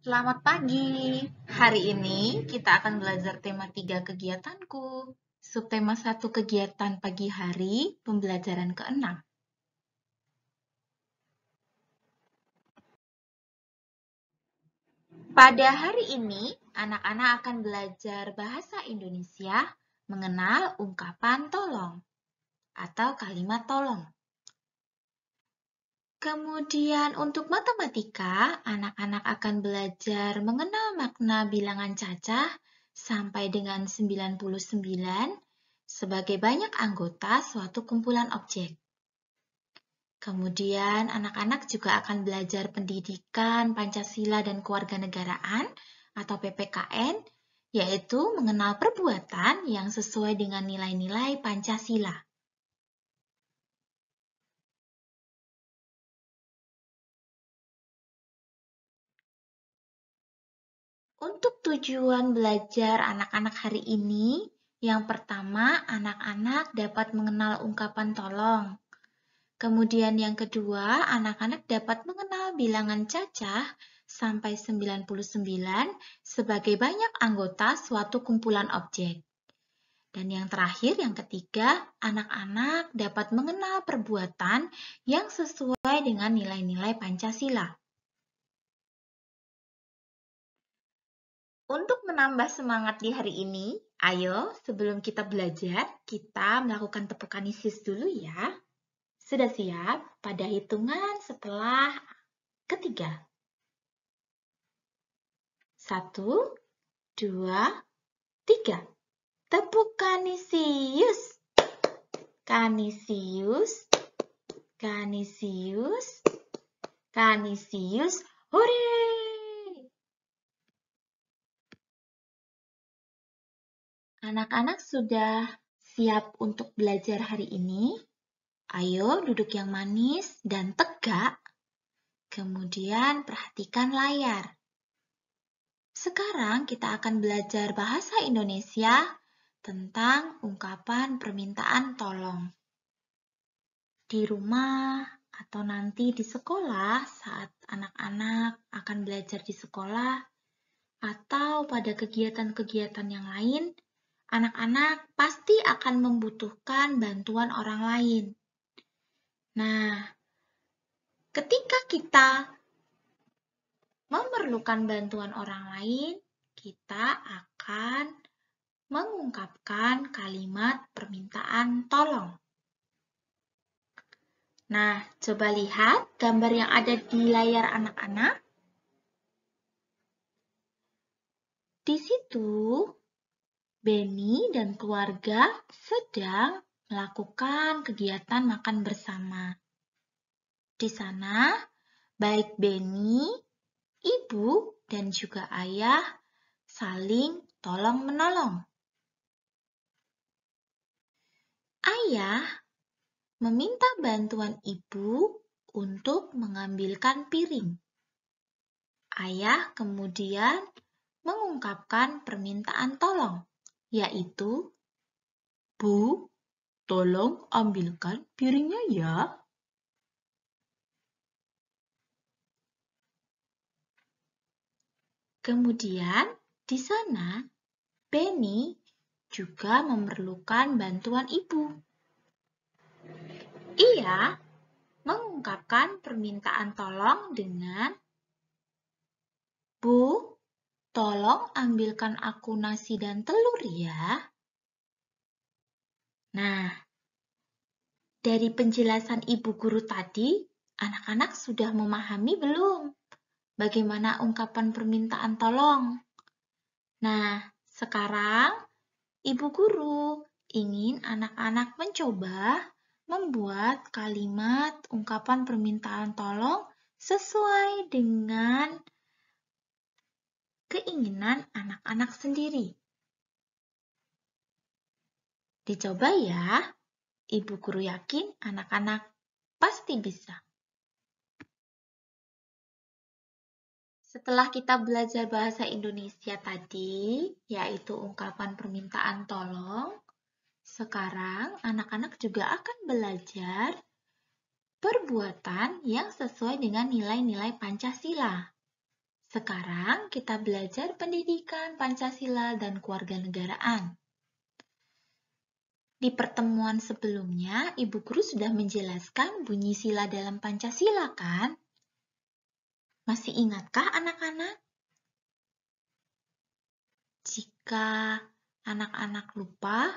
Selamat pagi. Hari ini kita akan belajar tema 3 kegiatanku. Subtema 1 kegiatan pagi hari, pembelajaran ke-6. Pada hari ini, anak-anak akan belajar bahasa Indonesia mengenal ungkapan tolong atau kalimat tolong. Kemudian untuk matematika, anak-anak akan belajar mengenal makna bilangan cacah sampai dengan 99 sebagai banyak anggota suatu kumpulan objek. Kemudian anak-anak juga akan belajar pendidikan Pancasila dan Kewarganegaraan atau PPKN, yaitu mengenal perbuatan yang sesuai dengan nilai-nilai Pancasila. Untuk tujuan belajar anak-anak hari ini, yang pertama, anak-anak dapat mengenal ungkapan tolong. Kemudian yang kedua, anak-anak dapat mengenal bilangan cacah sampai 99 sebagai banyak anggota suatu kumpulan objek. Dan yang terakhir, yang ketiga, anak-anak dapat mengenal perbuatan yang sesuai dengan nilai-nilai Pancasila. Untuk menambah semangat di hari ini, ayo sebelum kita belajar, kita melakukan tepuk kanisis dulu ya. Sudah siap? Pada hitungan setelah ketiga. 1, 2, 3. Tepuk kanisius. Kanisius. Kanisius. Kanisius. Hore! Anak-anak sudah siap untuk belajar hari ini? Ayo duduk yang manis dan tegak. Kemudian perhatikan layar. Sekarang kita akan belajar bahasa Indonesia tentang ungkapan permintaan tolong. Di rumah atau nanti di sekolah saat anak-anak akan belajar di sekolah atau pada kegiatan-kegiatan yang lain, anak-anak pasti akan membutuhkan bantuan orang lain. Nah, ketika kita memerlukan bantuan orang lain, kita akan mengungkapkan kalimat permintaan tolong. Nah, coba lihat gambar yang ada di layar anak-anak. Di situ, Benny dan keluarga sedang melakukan kegiatan makan bersama. Di sana, baik Benny, ibu, dan juga ayah saling tolong-menolong. Ayah meminta bantuan ibu untuk mengambilkan piring. Ayah kemudian mengungkapkan permintaan tolong, yaitu, "Bu, tolong ambilkan piringnya ya." Kemudian di sana, Benny juga memerlukan bantuan ibu. Ia mengungkapkan permintaan tolong dengan, "Bu, tolong ambilkan aku nasi dan telur ya." Nah, dari penjelasan ibu guru tadi, anak-anak sudah memahami belum bagaimana ungkapan permintaan tolong? Nah, sekarang ibu guru ingin anak-anak mencoba membuat kalimat ungkapan permintaan tolong sesuai dengan keinginan anak-anak sendiri. Dicoba ya, ibu guru yakin anak-anak pasti bisa. Setelah kita belajar bahasa Indonesia tadi, yaitu ungkapan permintaan tolong, sekarang anak-anak juga akan belajar perbuatan yang sesuai dengan nilai-nilai Pancasila. Sekarang kita belajar pendidikan Pancasila dan kewarganegaraan. Di pertemuan sebelumnya, Ibu Guru sudah menjelaskan bunyi sila dalam Pancasila, kan? Masih ingatkah anak-anak? Jika anak-anak lupa,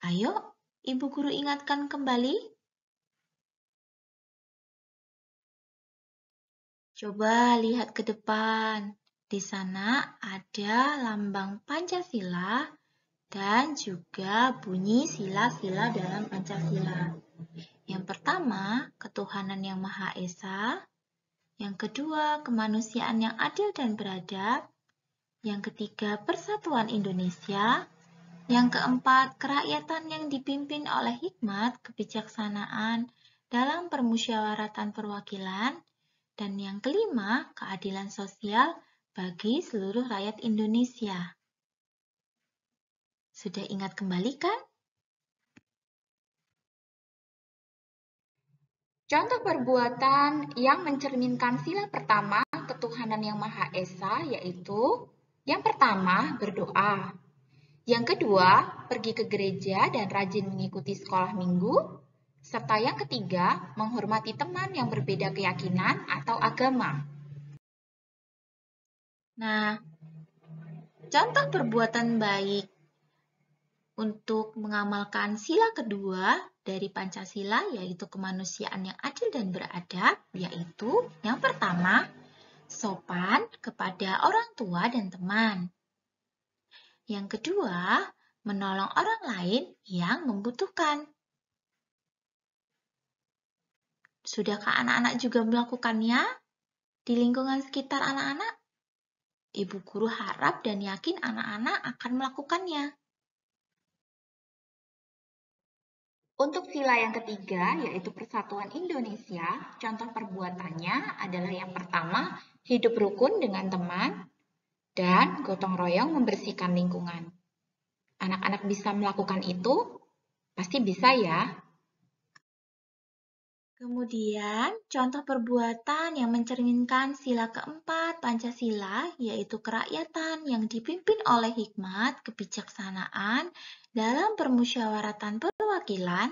ayo Ibu Guru ingatkan kembali. Coba lihat ke depan. Di sana ada lambang Pancasila dan juga bunyi sila-sila dalam Pancasila. Yang pertama, ketuhanan yang Maha Esa. Yang kedua, kemanusiaan yang adil dan beradab. Yang ketiga, persatuan Indonesia. Yang keempat, kerakyatan yang dipimpin oleh hikmat, kebijaksanaan dalam permusyawaratan perwakilan. Dan yang kelima, keadilan sosial bagi seluruh rakyat Indonesia. Sudah ingat kembali kan? Contoh perbuatan yang mencerminkan sila pertama, ketuhanan yang Maha Esa, yaitu yang pertama, berdoa. Yang kedua, pergi ke gereja dan rajin mengikuti sekolah minggu. Serta yang ketiga, menghormati teman yang berbeda keyakinan atau agama. Nah, contoh perbuatan baik untuk mengamalkan sila kedua dari Pancasila, yaitu kemanusiaan yang adil dan beradab, yaitu yang pertama, sopan kepada orang tua dan teman. Yang kedua, menolong orang lain yang membutuhkan. Sudahkah anak-anak juga melakukannya di lingkungan sekitar anak-anak? Ibu guru harap dan yakin anak-anak akan melakukannya. Untuk sila yang ketiga, yaitu persatuan Indonesia, contoh perbuatannya adalah yang pertama, hidup rukun dengan teman, dan gotong royong membersihkan lingkungan. Anak-anak bisa melakukan itu? Pasti bisa ya. Kemudian, contoh perbuatan yang mencerminkan sila keempat Pancasila, yaitu kerakyatan yang dipimpin oleh hikmat, kebijaksanaan dalam permusyawaratan perwakilan,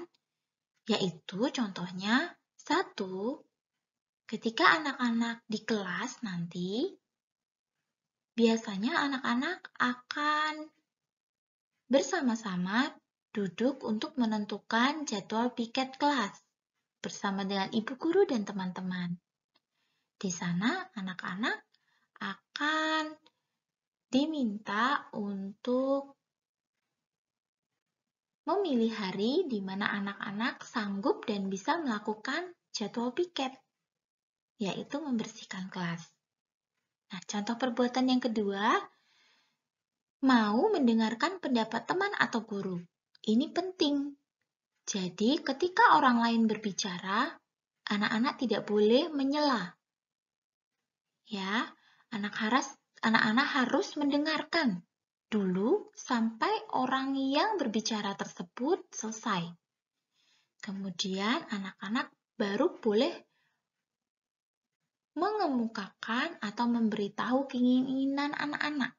yaitu contohnya, 1. Ketika anak-anak di kelas nanti, biasanya anak-anak akan bersama-sama duduk untuk menentukan jadwal piket kelas bersama dengan ibu guru dan teman-teman. Di sana anak-anak akan diminta untuk memilih hari di mana anak-anak sanggup dan bisa melakukan jadwal piket, yaitu membersihkan kelas. Nah, contoh perbuatan yang kedua, mau mendengarkan pendapat teman atau guru. Ini penting. Jadi, ketika orang lain berbicara, anak-anak tidak boleh menyela. Ya, anak-anak harus mendengarkan dulu sampai orang yang berbicara tersebut selesai. Kemudian, anak-anak baru boleh mengemukakan atau memberitahu keinginan anak-anak.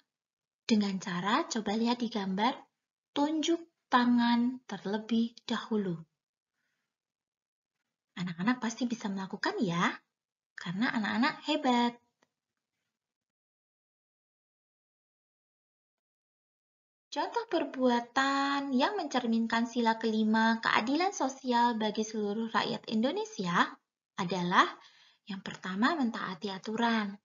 Dengan cara, coba lihat di gambar, tunjuk tangan terlebih dahulu. Anak-anak pasti bisa melakukan ya, karena anak-anak hebat. Contoh perbuatan yang mencerminkan sila kelima keadilan sosial bagi seluruh rakyat Indonesia adalah yang pertama mentaati aturan.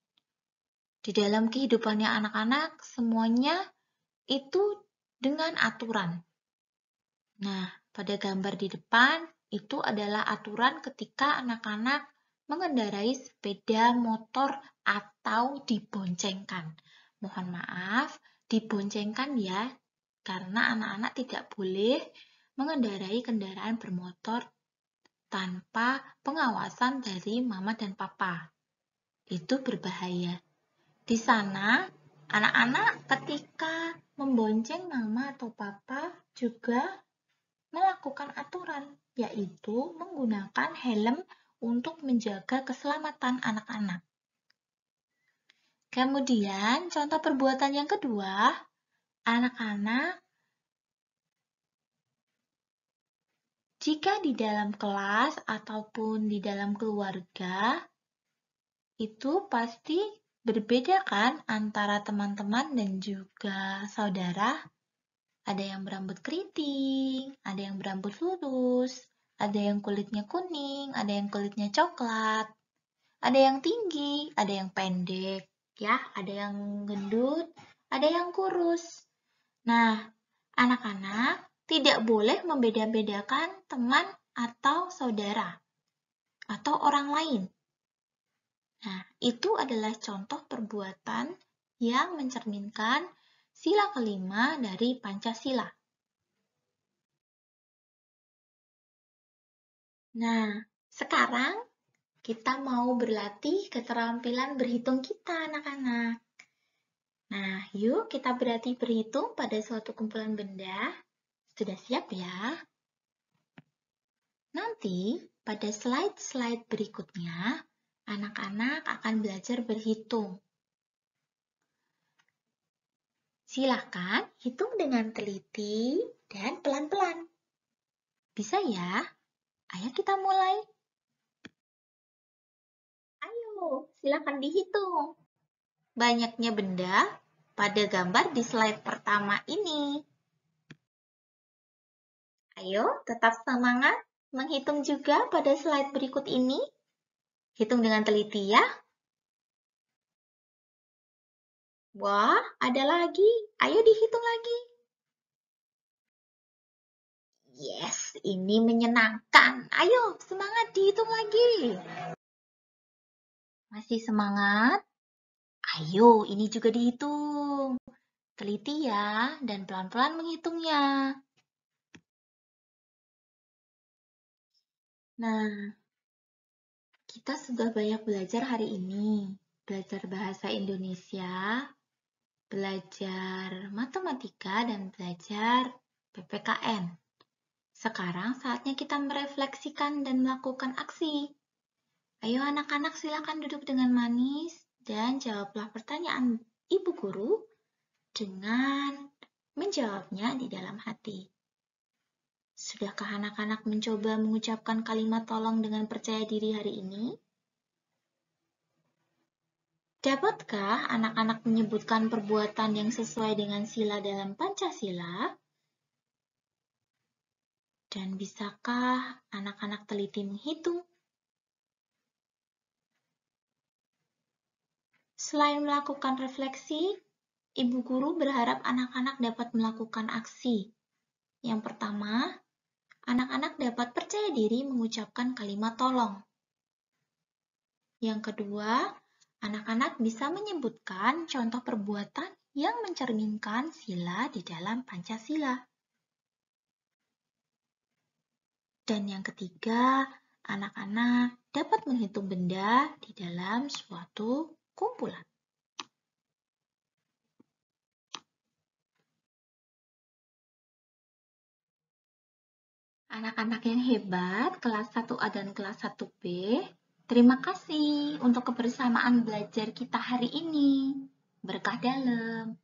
Di dalam kehidupannya anak-anak, semuanya itu dengan aturan. Nah, pada gambar di depan, itu adalah aturan ketika anak-anak mengendarai sepeda motor atau diboncengkan. Mohon maaf, diboncengkan ya, karena anak-anak tidak boleh mengendarai kendaraan bermotor tanpa pengawasan dari mama dan papa. Itu berbahaya. Di sana, anak-anak ketika membonceng mama atau papa juga melakukan aturan, yaitu menggunakan helm untuk menjaga keselamatan anak-anak. Kemudian, contoh perbuatan yang kedua, anak-anak jika di dalam kelas ataupun di dalam keluarga, itu pasti berbeda kan antara teman-teman dan juga saudara. Ada yang berambut keriting, ada yang berambut lurus, ada yang kulitnya kuning, ada yang kulitnya coklat, ada yang tinggi, ada yang pendek, ya, ada yang gendut, ada yang kurus. Nah, anak-anak tidak boleh membeda-bedakan teman atau saudara atau orang lain. Nah, itu adalah contoh perbuatan yang mencerminkan sila kelima dari Pancasila. Nah, sekarang kita mau berlatih keterampilan berhitung kita, anak-anak. Nah, yuk kita berlatih berhitung pada suatu kumpulan benda. Sudah siap ya? Nanti, pada slide-slide berikutnya, anak-anak akan belajar berhitung. Silakan hitung dengan teliti dan pelan-pelan. Bisa ya? Ayo kita mulai. Ayo, silakan dihitung. Banyaknya benda pada gambar di slide pertama ini. Ayo, tetap semangat menghitung juga pada slide berikut ini. Hitung dengan teliti ya. Wah, ada lagi. Ayo dihitung lagi. Yes, ini menyenangkan. Ayo, semangat dihitung lagi. Masih semangat? Ayo, ini juga dihitung. Teliti ya, dan pelan-pelan menghitungnya. Nah, kita sudah banyak belajar hari ini. Belajar bahasa Indonesia, belajar matematika, dan belajar PPKN. Sekarang saatnya kita merefleksikan dan melakukan aksi. Ayo anak-anak silakan duduk dengan manis dan jawablah pertanyaan ibu guru dengan menjawabnya di dalam hati. Sudahkah anak-anak mencoba mengucapkan kalimat tolong dengan percaya diri hari ini? Dapatkah anak-anak menyebutkan perbuatan yang sesuai dengan sila dalam Pancasila? Dan bisakah anak-anak teliti menghitung? Selain melakukan refleksi, ibu guru berharap anak-anak dapat melakukan aksi. Yang pertama, anak-anak dapat percaya diri mengucapkan kalimat tolong. Yang kedua, anak-anak bisa menyebutkan contoh perbuatan yang mencerminkan sila di dalam Pancasila. Dan yang ketiga, anak-anak dapat menghitung benda di dalam suatu kumpulan. Anak-anak yang hebat, kelas 1A dan kelas 1B, terima kasih untuk kebersamaan belajar kita hari ini. Berkah dalam.